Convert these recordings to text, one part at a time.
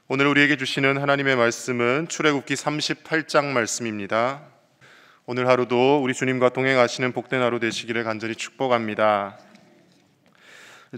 오늘 우리에게 주시는 하나님의 말씀은 출애굽기 38장 말씀입니다. 오늘 하루도 우리 주님과 동행하시는 복된 하루 되시기를 간절히 축복합니다.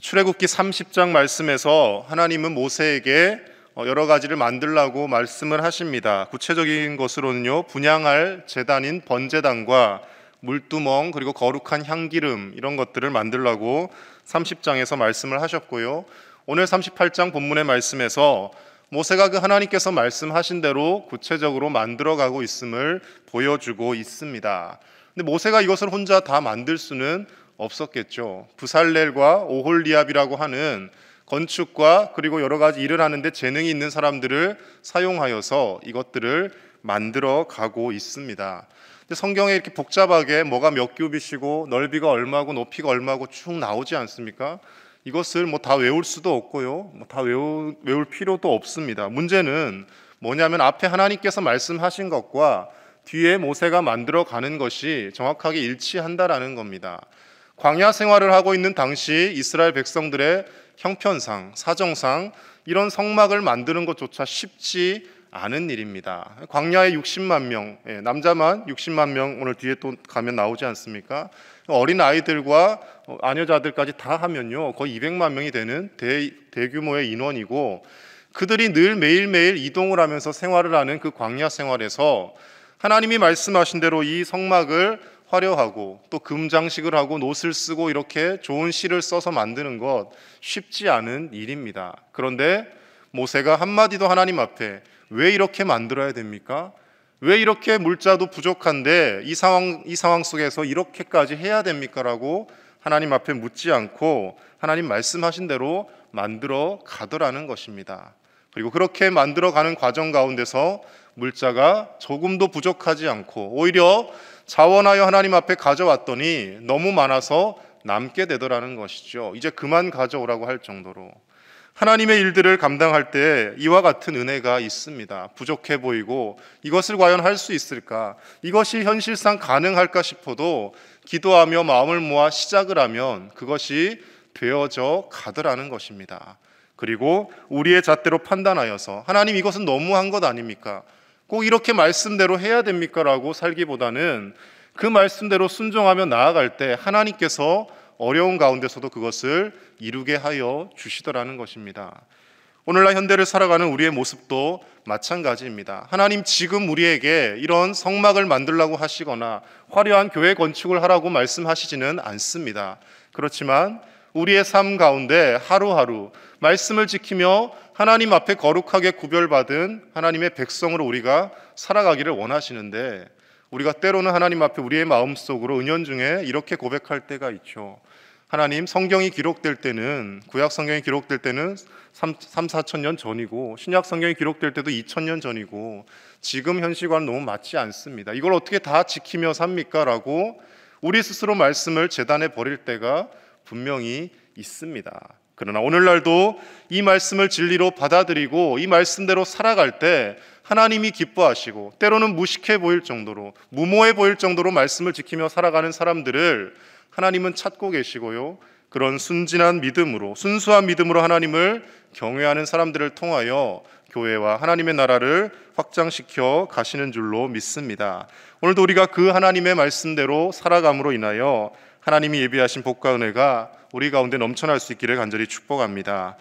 출애굽기 30장 말씀에서 하나님은 모세에게 여러 가지를 만들라고 말씀을 하십니다. 구체적인 것으로는요, 분향할 제단인 번제단과 물두멍 그리고 거룩한 향기름, 이런 것들을 만들라고 30장에서 말씀을 하셨고요, 오늘 38장 본문의 말씀에서 모세가 그 하나님께서 말씀하신 대로 구체적으로 만들어가고 있음을 보여주고 있습니다. 근데 모세가 이것을 혼자 다 만들 수는 없었겠죠. 부살렐과 오홀리압이라고 하는 건축과 그리고 여러 가지 일을 하는데 재능이 있는 사람들을 사용하여서 이것들을 만들어 가고 있습니다. 근데 성경에 이렇게 복잡하게 뭐가 몇 규빗이고 넓이가 얼마고 높이가 얼마고 쭉 나오지 않습니까? 이것을 다 외울 수도 없고요, 다 외울 필요도 없습니다. 문제는 뭐냐면 앞에 하나님께서 말씀하신 것과 뒤에 모세가 만들어 가는 것이 정확하게 일치한다라는 겁니다. 광야 생활을 하고 있는 당시 이스라엘 백성들의 형편상, 사정상 이런 성막을 만드는 것조차 쉽지 않은 일입니다. 광야에 60만 명, 남자만 60만 명, 오늘 뒤에 또 가면 나오지 않습니까? 어린 아이들과 아녀자들까지 다 하면요, 거의 200만 명이 되는 대규모의 인원이고, 그들이 늘 매일매일 이동을 하면서 생활을 하는 그 광야 생활에서 하나님이 말씀하신 대로 이 성막을 화려하고 또 금장식을 하고 놋을 쓰고 이렇게 좋은 실을 써서 만드는 것 쉽지 않은 일입니다. 그런데 모세가 한마디도 하나님 앞에 왜 이렇게 만들어야 됩니까? 왜 이렇게 물자도 부족한데 이 상황 속에서 이렇게까지 해야 됩니까? 라고 하나님 앞에 묻지 않고 하나님 말씀하신 대로 만들어 가더라는 것입니다. 그리고 그렇게 만들어 가는 과정 가운데서 물자가 조금도 부족하지 않고 오히려 자원하여 하나님 앞에 가져왔더니 너무 많아서 남게 되더라는 것이죠. 이제 그만 가져오라고 할 정도로 하나님의 일들을 감당할 때 이와 같은 은혜가 있습니다. 부족해 보이고 이것을 과연 할 수 있을까? 이것이 현실상 가능할까 싶어도 기도하며 마음을 모아 시작을 하면 그것이 되어져 가더라는 것입니다. 그리고 우리의 잣대로 판단하여서 하나님 이것은 너무한 것 아닙니까? 꼭 이렇게 말씀대로 해야 됩니까? 라고 살기보다는 그 말씀대로 순종하며 나아갈 때 하나님께서 어려운 가운데서도 그것을 이루게 하여 주시더라는 것입니다. 오늘날 현대를 살아가는 우리의 모습도 마찬가지입니다. 하나님 지금 우리에게 이런 성막을 만들라고 하시거나 화려한 교회 건축을 하라고 말씀하시지는 않습니다. 그렇지만 우리의 삶 가운데 하루하루 말씀을 지키며 하나님 앞에 거룩하게 구별받은 하나님의 백성으로 우리가 살아가기를 원하시는데, 우리가 때로는 하나님 앞에 우리의 마음속으로 은연중에 이렇게 고백할 때가 있죠. 하나님, 성경이 기록될 때는, 구약 성경이 기록될 때는 4천 년 전이고 신약 성경이 기록될 때도 2000년 전이고 지금 현실과는 너무 맞지 않습니다. 이걸 어떻게 다 지키며 삽니까? 라고 우리 스스로 말씀을 재단해 버릴 때가 분명히 있습니다. 그러나 오늘날도 이 말씀을 진리로 받아들이고 이 말씀대로 살아갈 때 하나님이 기뻐하시고 때로는 무식해 보일 정도로, 무모해 보일 정도로 말씀을 지키며 살아가는 사람들을 하나님은 찾고 계시고요, 그런 순진한 믿음으로, 순수한 믿음으로 하나님을 경외하는 사람들을 통하여 교회와 하나님의 나라를 확장시켜 가시는 줄로 믿습니다. 오늘도 우리가 그 하나님의 말씀대로 살아감으로 인하여 하나님이 예비하신 복과 은혜가 우리 가운데 넘쳐날 수 있기를 간절히 축복합니다.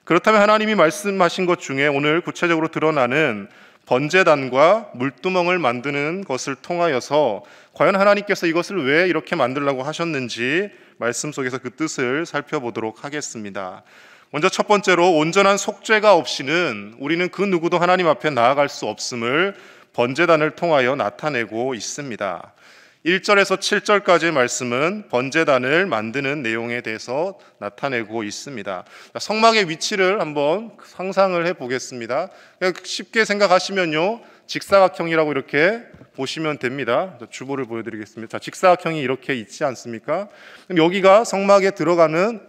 그렇다면 하나님이 말씀하신 것 중에 오늘 구체적으로 드러나는 번제단과 물두멍을 만드는 것을 통하여서 과연 하나님께서 이것을 왜 이렇게 만들라고 하셨는지 말씀 속에서 그 뜻을 살펴보도록 하겠습니다. 먼저 첫 번째로, 온전한 속죄가 없이는 우리는 그 누구도 하나님 앞에 나아갈 수 없음을 번제단을 통하여 나타내고 있습니다. 1절에서 7절까지의 말씀은 번제단을 만드는 내용에 대해서 나타내고 있습니다. 성막의 위치를 한번 상상을 해보겠습니다. 쉽게 생각하시면요, 직사각형이라고 이렇게 보시면 됩니다. 주보를 보여드리겠습니다. 직사각형이 이렇게 있지 않습니까? 그럼 여기가 성막에 들어가는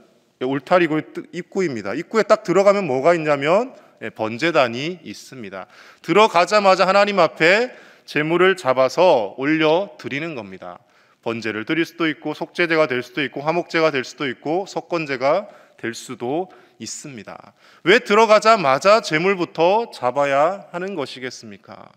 울타리고 입구입니다. 입구에 딱 들어가면 뭐가 있냐면 번제단이 있습니다. 들어가자마자 하나님 앞에 제물을 잡아서 올려 드리는 겁니다. 번제를 드릴 수도 있고 속죄제가 될 수도 있고 화목제가 될 수도 있고 석건제가 될 수도 있습니다. 왜 들어가자마자 제물부터 잡아야 하는 것이겠습니까?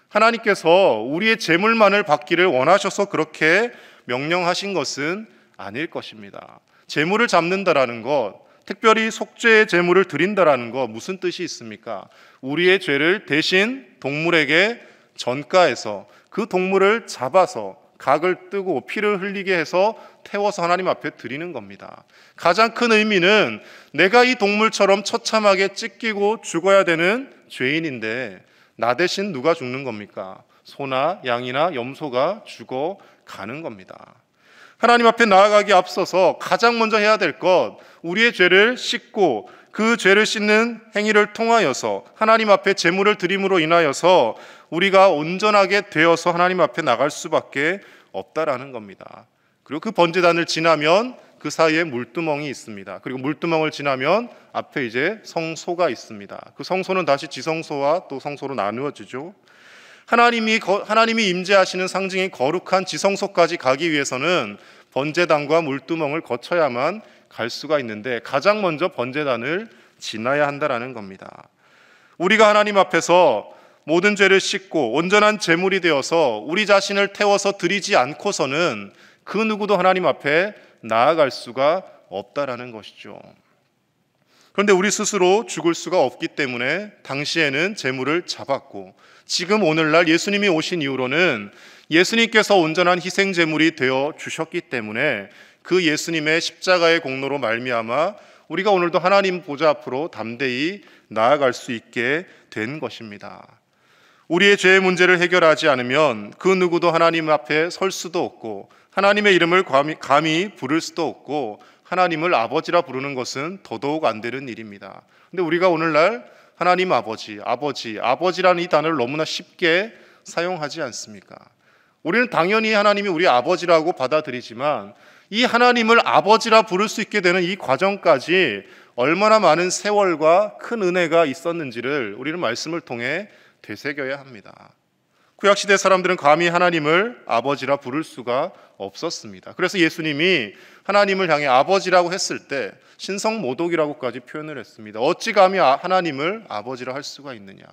하나님께서 우리의 제물만을 받기를 원하셔서 그렇게 명령하신 것은 아닐 것입니다. 제물을 잡는다라는 것, 특별히 속죄의 제물을 드린다라는 것, 무슨 뜻이 있습니까? 우리의 죄를 대신 동물에게 전가해서 그 동물을 잡아서 각을 뜨고 피를 흘리게 해서 태워서 하나님 앞에 드리는 겁니다. 가장 큰 의미는 내가 이 동물처럼 처참하게 찢기고 죽어야 되는 죄인인데 나 대신 누가 죽는 겁니까? 소나 양이나 염소가 죽어 가는 겁니다. 하나님 앞에 나아가기 앞서서 가장 먼저 해야 될 것, 우리의 죄를 씻고 그 죄를 씻는 행위를 통하여서 하나님 앞에 제물을 드림으로 인하여서 우리가 온전하게 되어서 하나님 앞에 나갈 수밖에 없다라는 겁니다. 그리고 그 번제단을 지나면 그 사이에 물두멍이 있습니다. 그리고 물두멍을 지나면 앞에 이제 성소가 있습니다. 그 성소는 다시 지성소와 또 성소로 나누어지죠. 하나님이 임재하시는 상징인 거룩한 지성소까지 가기 위해서는 번제단과 물두멍을 거쳐야만 갈 수가 있는데 가장 먼저 번제단을 지나야 한다라는 겁니다. 우리가 하나님 앞에서 모든 죄를 씻고 온전한 제물이 되어서 우리 자신을 태워서 드리지 않고서는 그 누구도 하나님 앞에 나아갈 수가 없다라는 것이죠. 그런데 우리 스스로 죽을 수가 없기 때문에 당시에는 제물을 잡았고, 지금 오늘날 예수님이 오신 이후로는 예수님께서 온전한 희생 제물이 되어 주셨기 때문에 그 예수님의 십자가의 공로로 말미암아 우리가 오늘도 하나님 보좌 앞으로 담대히 나아갈 수 있게 된 것입니다. 우리의 죄의 문제를 해결하지 않으면 그 누구도 하나님 앞에 설 수도 없고 하나님의 이름을 감히 부를 수도 없고 하나님을 아버지라 부르는 것은 더더욱 안 되는 일입니다. 근데 우리가 오늘날 하나님 아버지라는 이 단어를 너무나 쉽게 사용하지 않습니까? 우리는 당연히 하나님이 우리 아버지라고 받아들이지만 이 하나님을 아버지라 부를 수 있게 되는 이 과정까지 얼마나 많은 세월과 큰 은혜가 있었는지를 우리는 말씀을 통해 되새겨야 합니다. 구약시대 사람들은 감히 하나님을 아버지라 부를 수가 없었습니다. 그래서 예수님이 하나님을 향해 아버지라고 했을 때 신성모독이라고까지 표현을 했습니다. 어찌 감히 하나님을 아버지라 할 수가 있느냐.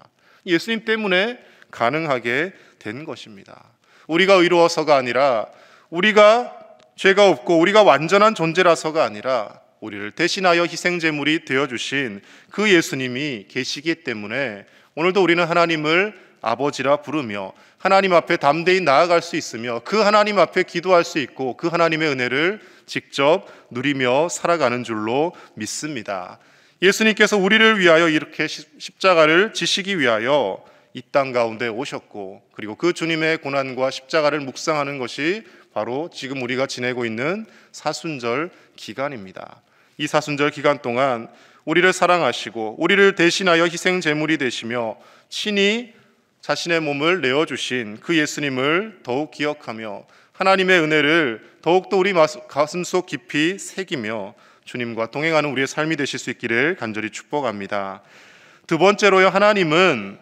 예수님 때문에 가능하게 된 것입니다. 우리가 의로워서가 아니라 우리가 죄가 없고 우리가 완전한 존재라서가 아니라 우리를 대신하여 희생제물이 되어주신 그 예수님이 계시기 때문에 오늘도 우리는 하나님을 아버지라 부르며 하나님 앞에 담대히 나아갈 수 있으며 그 하나님 앞에 기도할 수 있고 그 하나님의 은혜를 직접 누리며 살아가는 줄로 믿습니다. 예수님께서 우리를 위하여 이렇게 십자가를 지시기 위하여 이 땅 가운데 오셨고, 그리고 그 주님의 고난과 십자가를 묵상하는 것이 바로 지금 우리가 지내고 있는 사순절 기간입니다. 이 사순절 기간 동안 우리를 사랑하시고 우리를 대신하여 희생 제물이 되시며 친히 자신의 몸을 내어주신 그 예수님을 더욱 기억하며 하나님의 은혜를 더욱더 우리 가슴속 깊이 새기며 주님과 동행하는 우리의 삶이 되실 수 있기를 간절히 축복합니다. 두 번째로요, 하나님은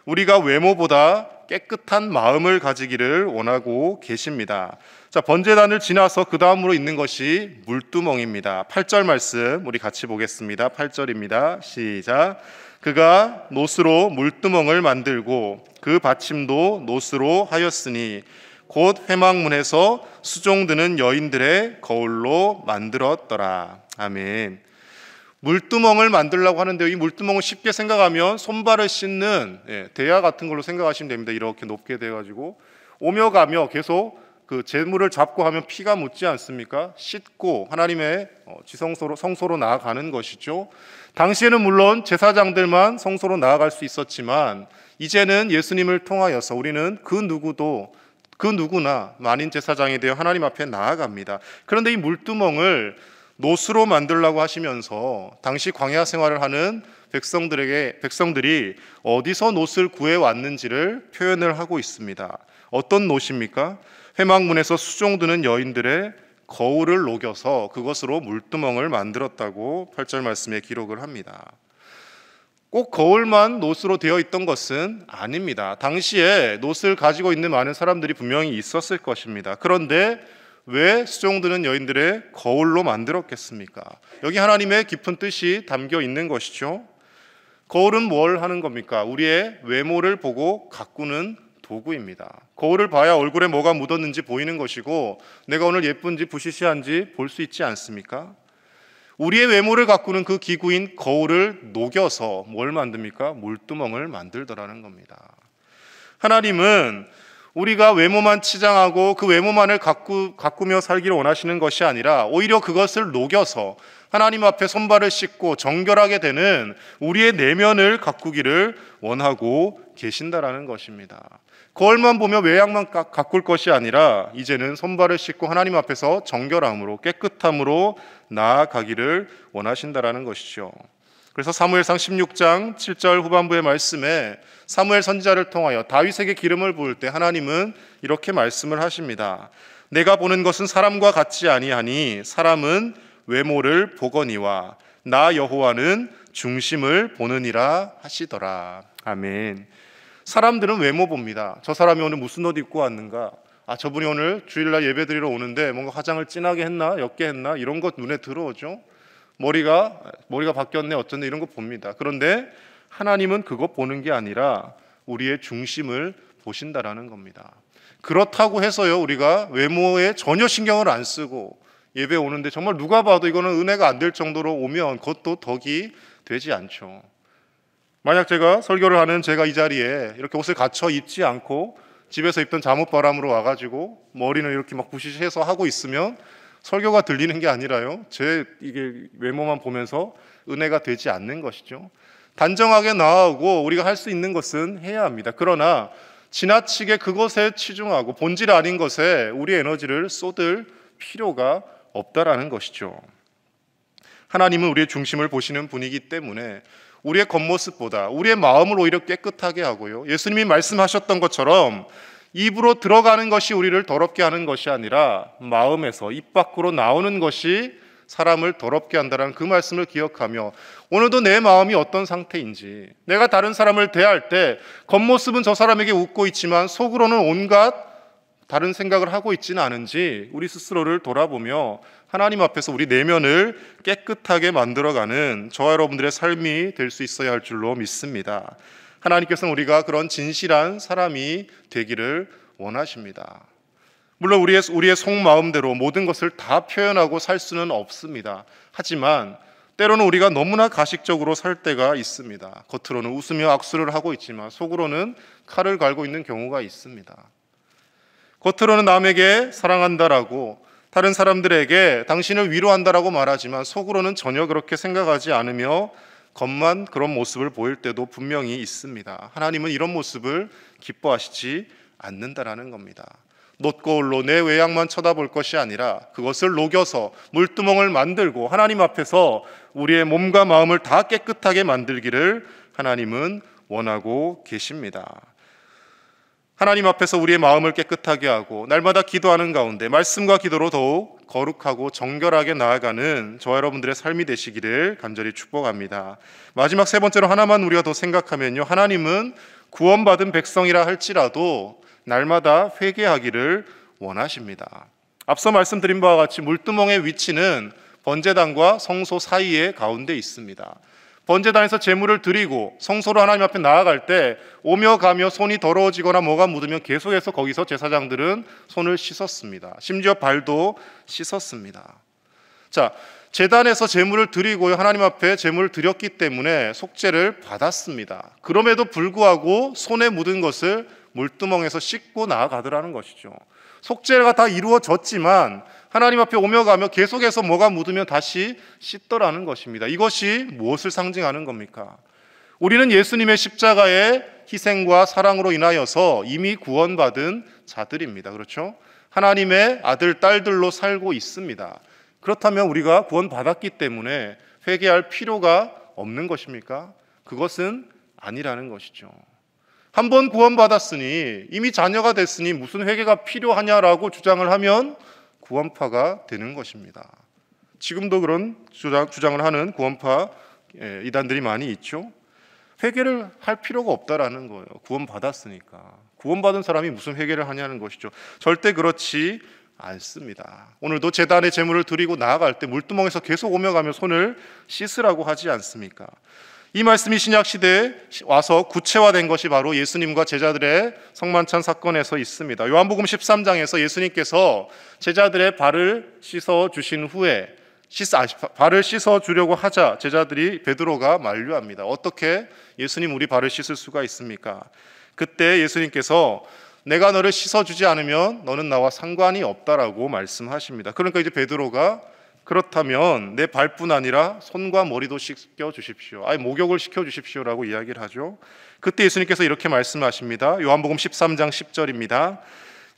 우리가 외모보다 깨끗한 마음을 가지기를 원하고 계십니다. 자, 번제단을 지나서 그 다음으로 있는 것이 물두멍입니다. 8절 말씀 우리 같이 보겠습니다. 8절입니다. 시작. 그가 노스로 물두멍을 만들고 그 받침도 노스로 하였으니 곧 회막문에서 수종드는 여인들의 거울로 만들었더라. 아멘. 물두멍을 만들려고 하는데요, 이 물두멍을 쉽게 생각하면 손발을 씻는 대야 같은 걸로 생각하시면 됩니다. 이렇게 높게 돼가지고 오며 가며 계속 그 재물을 잡고 하면 피가 묻지 않습니까? 씻고 하나님의 성소로 나아가는 것이죠. 당시에는 물론 제사장들만 성소로 나아갈 수 있었지만 이제는 예수님을 통하여서 우리는 그 누구나 만인 제사장이 되어 하나님 앞에 나아갑니다. 그런데 이 물두멍을 노스로 만들라고 하시면서 당시 광야 생활을 하는 백성들이 어디서 노스를 구해 왔는지를 표현을 하고 있습니다. 어떤 노십니까? 회막문에서 수종드는 여인들의 거울을 녹여서 그것으로 물두멍을 만들었다고 8절 말씀에 기록을 합니다. 꼭 거울만 노스로 되어 있던 것은 아닙니다. 당시에 노스를 가지고 있는 많은 사람들이 분명히 있었을 것입니다. 그런데 왜 수종드는 여인들의 거울로 만들었겠습니까? 여기 하나님의 깊은 뜻이 담겨 있는 것이죠. 거울은 뭘 하는 겁니까? 우리의 외모를 보고 가꾸는 도구입니다. 거울을 봐야 얼굴에 뭐가 묻었는지 보이는 것이고 내가 오늘 예쁜지 부시시한지 볼 수 있지 않습니까? 우리의 외모를 가꾸는 그 기구인 거울을 녹여서 뭘 만듭니까? 물두멍을 만들더라는 겁니다. 하나님은 우리가 외모만 치장하고 그 외모만을 가꾸며 살기를 원하시는 것이 아니라 오히려 그것을 녹여서 하나님 앞에 손발을 씻고 정결하게 되는 우리의 내면을 가꾸기를 원하고 계신다라는 것입니다. 거울만 보며 외양만 가꿀 것이 아니라 이제는 손발을 씻고 하나님 앞에서 정결함으로 깨끗함으로 나아가기를 원하신다라는 것이죠. 그래서 사무엘상 16장 7절 후반부의 말씀에 사무엘 선지자를 통하여 다윗에게 기름을 부을 때 하나님은 이렇게 말씀을 하십니다. 내가 보는 것은 사람과 같지 아니하니 사람은 외모를 보거니와 나 여호와는 중심을 보느니라 하시더라. 아멘. 사람들은 외모 봅니다. 저 사람이 오늘 무슨 옷 입고 왔는가? 저분이 오늘 주일날 예배 드리러 오는데 뭔가 화장을 진하게 했나? 옅게 했나? 이런 것 눈에 들어오죠. 머리가 바뀌었네 어쩌네 이런 거 봅니다. 그런데 하나님은 그거 보는 게 아니라 우리의 중심을 보신다라는 겁니다. 그렇다고 해서요 우리가 외모에 전혀 신경을 안 쓰고 예배 오는데 정말 누가 봐도 이거는 은혜가 안 될 정도로 오면 그것도 덕이 되지 않죠. 만약 제가 설교를 하는 제가 이 자리에 이렇게 옷을 갖춰 입지 않고 집에서 입던 잠옷바람으로 와가지고 머리는 이렇게 막 부시시해서 하고 있으면 설교가 들리는 게 아니라요 제 이게 외모만 보면서 은혜가 되지 않는 것이죠. 단정하게 나아오고 우리가 할 수 있는 것은 해야 합니다. 그러나 지나치게 그것에 치중하고 본질 아닌 것에 우리의 에너지를 쏟을 필요가 없다라는 것이죠. 하나님은 우리의 중심을 보시는 분이기 때문에 우리의 겉모습보다 우리의 마음을 오히려 깨끗하게 하고요 예수님이 말씀하셨던 것처럼 입으로 들어가는 것이 우리를 더럽게 하는 것이 아니라 마음에서 입 밖으로 나오는 것이 사람을 더럽게 한다는 그 말씀을 기억하며 오늘도 내 마음이 어떤 상태인지 내가 다른 사람을 대할 때 겉모습은 저 사람에게 웃고 있지만 속으로는 온갖 다른 생각을 하고 있지는 않은지 우리 스스로를 돌아보며 하나님 앞에서 우리 내면을 깨끗하게 만들어가는 저와 여러분들의 삶이 될 수 있어야 할 줄로 믿습니다. 하나님께서는 우리가 그런 진실한 사람이 되기를 원하십니다. 물론 우리의 속마음대로 모든 것을 다 표현하고 살 수는 없습니다. 하지만 때로는 우리가 너무나 가식적으로 살 때가 있습니다. 겉으로는 웃으며 악수를 하고 있지만 속으로는 칼을 갈고 있는 경우가 있습니다. 겉으로는 남에게 사랑한다라고 다른 사람들에게 당신을 위로한다라고 말하지만 속으로는 전혀 그렇게 생각하지 않으며 겉만 그런 모습을 보일 때도 분명히 있습니다. 하나님은 이런 모습을 기뻐하시지 않는다라는 겁니다. 놋거울로 내 외양만 쳐다볼 것이 아니라 그것을 녹여서 물두멍을 만들고 하나님 앞에서 우리의 몸과 마음을 다 깨끗하게 만들기를 하나님은 원하고 계십니다. 하나님 앞에서 우리의 마음을 깨끗하게 하고 날마다 기도하는 가운데 말씀과 기도로 더욱 거룩하고 정결하게 나아가는 저와 여러분들의 삶이 되시기를 간절히 축복합니다. 마지막 세 번째로 하나만 우리가 더 생각하면요 하나님은 구원받은 백성이라 할지라도 날마다 회개하기를 원하십니다. 앞서 말씀드린 바와 같이 물두멍의 위치는 번제단과 성소 사이에 가운데 있습니다. 번제단에서 제물을 드리고 성소로 하나님 앞에 나아갈 때 오며 가며 손이 더러워지거나 뭐가 묻으면 계속해서 거기서 제사장들은 손을 씻었습니다. 심지어 발도 씻었습니다. 자, 제단에서 제물을 드리고 하나님 앞에 제물을 드렸기 때문에 속죄를 받았습니다. 그럼에도 불구하고 손에 묻은 것을 물두멍에서 씻고 나아가더라는 것이죠. 속죄가 다 이루어졌지만 하나님 앞에 오며 가며 계속해서 뭐가 묻으면 다시 씻더라는 것입니다. 이것이 무엇을 상징하는 겁니까? 우리는 예수님의 십자가의 희생과 사랑으로 인하여서 이미 구원받은 자들입니다. 그렇죠? 하나님의 아들, 딸들로 살고 있습니다. 그렇다면 우리가 구원받았기 때문에 회개할 필요가 없는 것입니까? 그것은 아니라는 것이죠. 한 번 구원받았으니 이미 자녀가 됐으니 무슨 회개가 필요하냐라고 주장을 하면 구원파가 되는 것입니다. 지금도 그런 주장을 하는 구원파 이단들이 많이 있죠. 회개를 할 필요가 없다라는 거예요. 구원받았으니까. 구원받은 사람이 무슨 회개를 하냐는 것이죠. 절대 그렇지 않습니다. 오늘도 제단의 제물을 드리고 나아갈 때 물두멍에서 계속 오며 가며 손을 씻으라고 하지 않습니까? 이 말씀이 신약 시대에 와서 구체화된 것이 바로 예수님과 제자들의 성만찬 사건에서 있습니다. 요한복음 13장에서 예수님께서 제자들의 발을 씻어 주신 후에 발을 씻어 주려고 하자 제자들이 베드로가 만류합니다. 어떻게 예수님 우리 발을 씻을 수가 있습니까? 그때 예수님께서 내가 너를 씻어주지 않으면 너는 나와 상관이 없다라고 말씀하십니다. 그러니까 이제 베드로가 그렇다면 내 발뿐 아니라 손과 머리도 씻겨 주십시오. 아예 목욕을 시켜 주십시오라고 이야기를 하죠. 그때 예수님께서 이렇게 말씀하십니다. 요한복음 13장 10절입니다.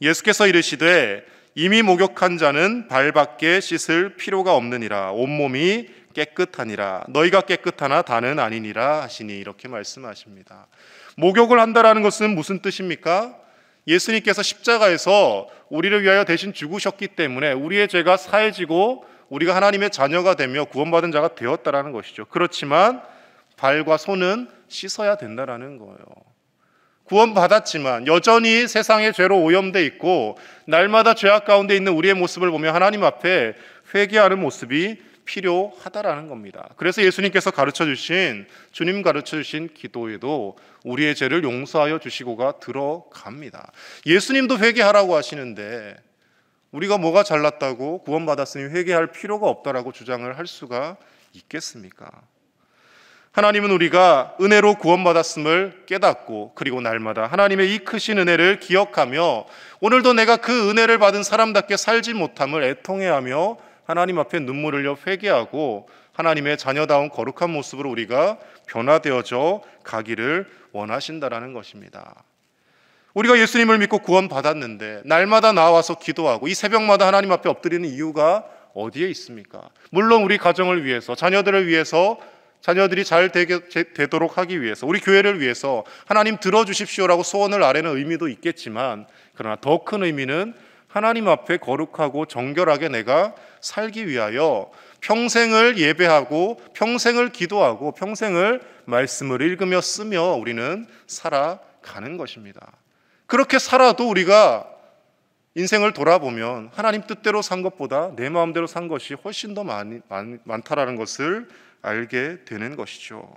예수께서 이르시되 이미 목욕한 자는 발밖에 씻을 필요가 없느니라. 온몸이 깨끗하니라. 너희가 깨끗하나 다는 아니니라 하시니, 이렇게 말씀하십니다. 목욕을 한다라는 것은 무슨 뜻입니까? 예수님께서 십자가에서 우리를 위하여 대신 죽으셨기 때문에 우리의 죄가 사해지고 우리가 하나님의 자녀가 되며 구원받은 자가 되었다라는 것이죠. 그렇지만 발과 손은 씻어야 된다라는 거예요. 구원받았지만 여전히 세상의 죄로 오염되어 있고 날마다 죄악 가운데 있는 우리의 모습을 보며 하나님 앞에 회개하는 모습이 필요하다라는 겁니다. 그래서 예수님께서 주님 가르쳐 주신 기도에도 우리의 죄를 용서하여 주시고가 들어갑니다. 예수님도 회개하라고 하시는데 우리가 뭐가 잘났다고 구원받았으니 회개할 필요가 없다라고 주장을 할 수가 있겠습니까? 하나님은 우리가 은혜로 구원받았음을 깨닫고 그리고 날마다 하나님의 이 크신 은혜를 기억하며 오늘도 내가 그 은혜를 받은 사람답게 살지 못함을 애통해하며 하나님 앞에 눈물 흘려 회개하고 하나님의 자녀다운 거룩한 모습으로 우리가 변화되어져 가기를 원하신다라는 것입니다. 우리가 예수님을 믿고 구원받았는데 날마다 나와서 기도하고 이 새벽마다 하나님 앞에 엎드리는 이유가 어디에 있습니까? 물론 우리 가정을 위해서, 자녀들을 위해서, 자녀들이 잘 되도록 하기 위해서, 우리 교회를 위해서 하나님 들어주십시오라고 소원을 아뢰는 의미도 있겠지만, 그러나 더 큰 의미는 하나님 앞에 거룩하고 정결하게 내가 살기 위하여 평생을 예배하고 평생을 기도하고 평생을 말씀을 읽으며 쓰며 우리는 살아가는 것입니다. 그렇게 살아도 우리가 인생을 돌아보면 하나님 뜻대로 산 것보다 내 마음대로 산 것이 훨씬 더 많다라는 것을 알게 되는 것이죠.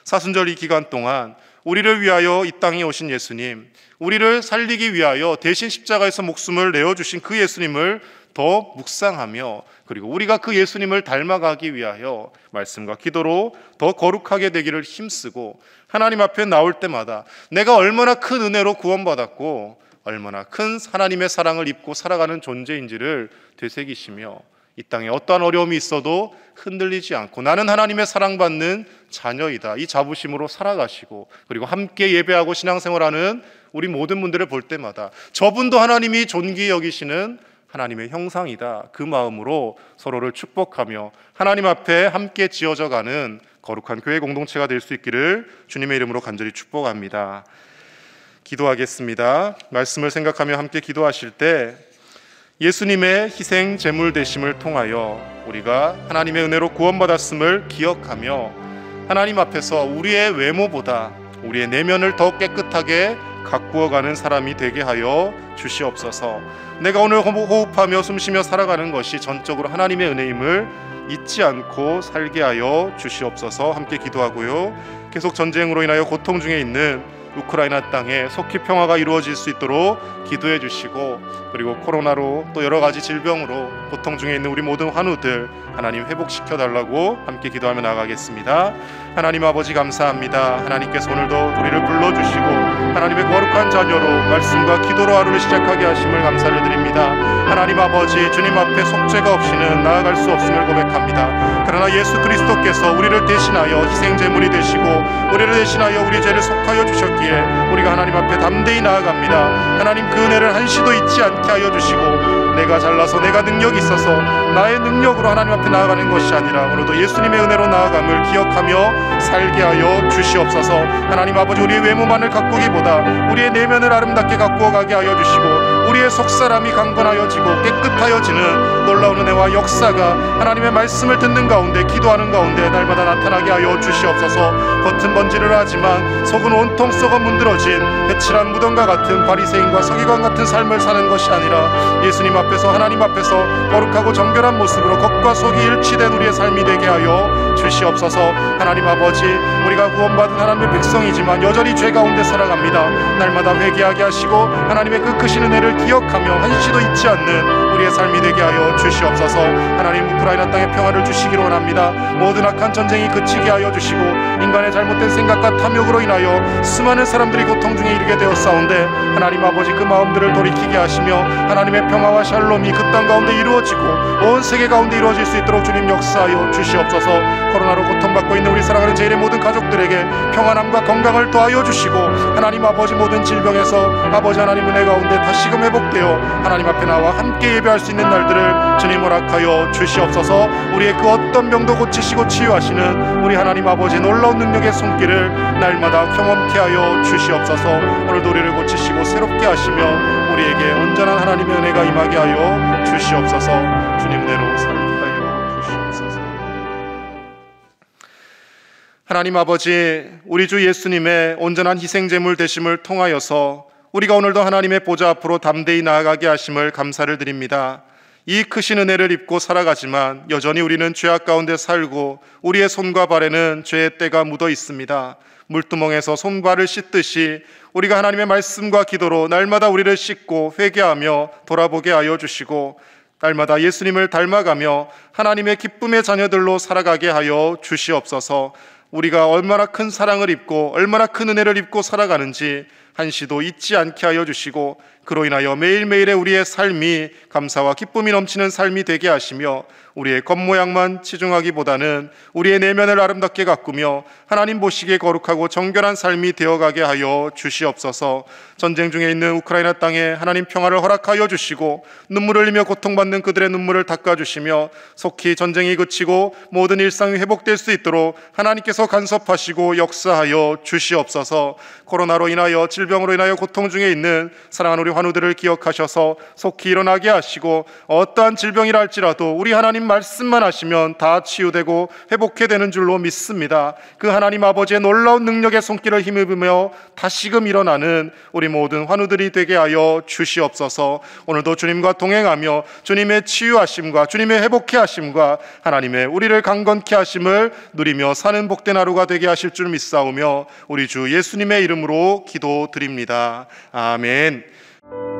사순절 이 기간 동안 우리를 위하여 이 땅에 오신 예수님, 우리를 살리기 위하여 대신 십자가에서 목숨을 내어주신 그 예수님을 더 묵상하며 그리고 우리가 그 예수님을 닮아가기 위하여 말씀과 기도로 더 거룩하게 되기를 힘쓰고 하나님 앞에 나올 때마다 내가 얼마나 큰 은혜로 구원받았고 얼마나 큰 하나님의 사랑을 입고 살아가는 존재인지를 되새기시며 이 땅에 어떠한 어려움이 있어도 흔들리지 않고 나는 하나님의 사랑받는 자녀이다, 이 자부심으로 살아가시고 그리고 함께 예배하고 신앙생활하는 우리 모든 분들을 볼 때마다 저분도 하나님이 존귀히 여기시는 하나님의 형상이다, 그 마음으로 서로를 축복하며 하나님 앞에 함께 지어져 가는 거룩한 교회 공동체가 될 수 있기를 주님의 이름으로 간절히 축복합니다. 기도하겠습니다. 말씀을 생각하며 함께 기도하실 때 예수님의 희생 제물 되심을 통하여 우리가 하나님의 은혜로 구원받았음을 기억하며 하나님 앞에서 우리의 외모보다 우리의 내면을 더 깨끗하게 가꾸어가는 사람이 되게 하여 주시옵소서. 내가 오늘 호흡하며 숨쉬며 살아가는 것이 전적으로 하나님의 은혜임을 잊지 않고 살게 하여 주시옵소서. 함께 기도하고요. 계속 전쟁으로 인하여 고통 중에 있는 우크라이나 땅에 속히 평화가 이루어질 수 있도록 기도해 주시고 그리고 코로나로 또 여러 가지 질병으로 고통 중에 있는 우리 모든 환우들 하나님 회복시켜 달라고 함께 기도하며 나아가겠습니다. 하나님 아버지 감사합니다. 하나님께서 오늘도 우리를 불러주시고 하나님의 거룩한 자녀로 말씀과 기도로 하루를 시작하게 하심을 감사를 드립니다. 하나님 아버지, 주님 앞에 속죄가 없이는 나아갈 수 없음을 고백합니다. 그러나 예수 그리스도께서 우리를 대신하여 희생제물이 되시고 우리를 대신하여 우리 죄를 속하여 주셨기에 우리가 하나님 앞에 담대히 나아갑니다. 하나님 그 은혜를 한시도 잊지 않게 하여 주시고 내가 잘나서 내가 능력이 있어서 나의 능력으로 하나님 앞에 나아가는 것이 아니라 오늘도 예수님의 은혜로 나아감을 기억하며 살게 하여 주시옵소서. 하나님 아버지, 우리의 외모만을 가꾸기보다 우리의 내면을 아름답게 가꾸어 가게 하여 주시고 우리의 속사람이 강건하여지고 깨끗하여지는 놀라운 은혜와 역사가 하나님의 말씀을 듣는 가운데 기도하는 가운데 날마다 나타나게 하여 주시옵소서. 겉은 번지를 하지만 속은 온통 썩어 문드러진 해칠한 무덤과 같은 바리새인과 서기관 같은 삶을 사는 것이 아니라 예수님 앞에서 하나님 앞에서 거룩하고 정결한 모습으로 겉과 속이 일치된 우리의 삶이 되게 하여 주시옵소서. 하나님 아버지, 우리가 구원받은 하나님의 백성이지만 여전히 죄 가운데 살아갑니다. 날마다 회개하게 하시고 하나님의 그 크신 은혜를 기억하며 한시도 잊지 않는 우리의 삶이 되게 하여 주시옵소서. 하나님, 우크라이나 땅에 평화를 주시기로 원합니다. 모든 악한 전쟁이 그치게 하여 주시고 인간의 잘못된 생각과 탐욕으로 인하여 수많은 사람들이 고통 중에 이르게 되었사온데 하나님 아버지, 그 마음들을 돌이키게 하시며 하나님의 평화와 샬롬이 그 땅 가운데 이루어지고 온 세계 가운데 이루어질 수 있도록 주님 역사하여 주시옵소서. 코로나로 고통받고 있는 우리 사랑하는 제1의 모든 가족들에게 평안함과 건강을 더하여 주시고 하나님 아버지, 모든 질병에서 아버지 하나님 은혜 가운데 다시금 회복되어 하나님 앞에 나와 함께 예배할 수 있는 날들을 주님 허락하여 주시옵소서. 우리의 그 어떤 병도 고치시고 치유하시는 우리 하나님 아버지 놀라운 능력의 손길을 날마다 경험케 하여 주시옵소서. 오늘도 우리를 고치시고 새롭게 하시며 우리에게 온전한 하나님의 은혜가 임하게 하여 주시옵소서. 주님 은혜로 살게 하여 주시옵소서. 하나님 아버지, 우리 주 예수님의 온전한 희생제물 되심을 통하여서 우리가 오늘도 하나님의 보좌 앞으로 담대히 나아가게 하심을 감사를 드립니다. 이 크신 은혜를 입고 살아가지만 여전히 우리는 죄악 가운데 살고 우리의 손과 발에는 죄의 때가 묻어 있습니다. 물두멍에서 손발을 씻듯이 우리가 하나님의 말씀과 기도로 날마다 우리를 씻고 회개하며 돌아보게 하여 주시고 날마다 예수님을 닮아가며 하나님의 기쁨의 자녀들로 살아가게 하여 주시옵소서. 우리가 얼마나 큰 사랑을 입고 얼마나 큰 은혜를 입고 살아가는지 한시도 잊지 않게 하여 주시고 그로 인하여 매일매일의 우리의 삶이 감사와 기쁨이 넘치는 삶이 되게 하시며 우리의 겉모양만 치중하기보다는 우리의 내면을 아름답게 가꾸며 하나님 보시기에 거룩하고 정결한 삶이 되어가게 하여 주시옵소서. 전쟁 중에 있는 우크라이나 땅에 하나님 평화를 허락하여 주시고 눈물을 흘리며 고통받는 그들의 눈물을 닦아주시며 속히 전쟁이 그치고 모든 일상이 회복될 수 있도록 하나님께서 간섭하시고 역사하여 주시옵소서. 코로나로 인하여 질병으로 인하여 고통 중에 있는 사랑하는 우리 환우들을 기억하셔서 속히 일어나게 하시고 어떠한 질병이라 할지라도 우리 하나님 말씀만 하시면 다 치유되고 회복해 되는 줄로 믿습니다. 그 하나님 아버지의 놀라운 능력의 손길을 힘입으며 다시금 일어나는 우리 모든 환우들이 되게 하여 주시옵소서. 오늘도 주님과 동행하며 주님의 치유하심과 주님의 회복해 하심과 하나님의 우리를 강건케 하심을 누리며 사는 복된 하루가 되게 하실 줄 믿사오며 우리 주 예수님의 이름으로 기도드립니다. 아멘.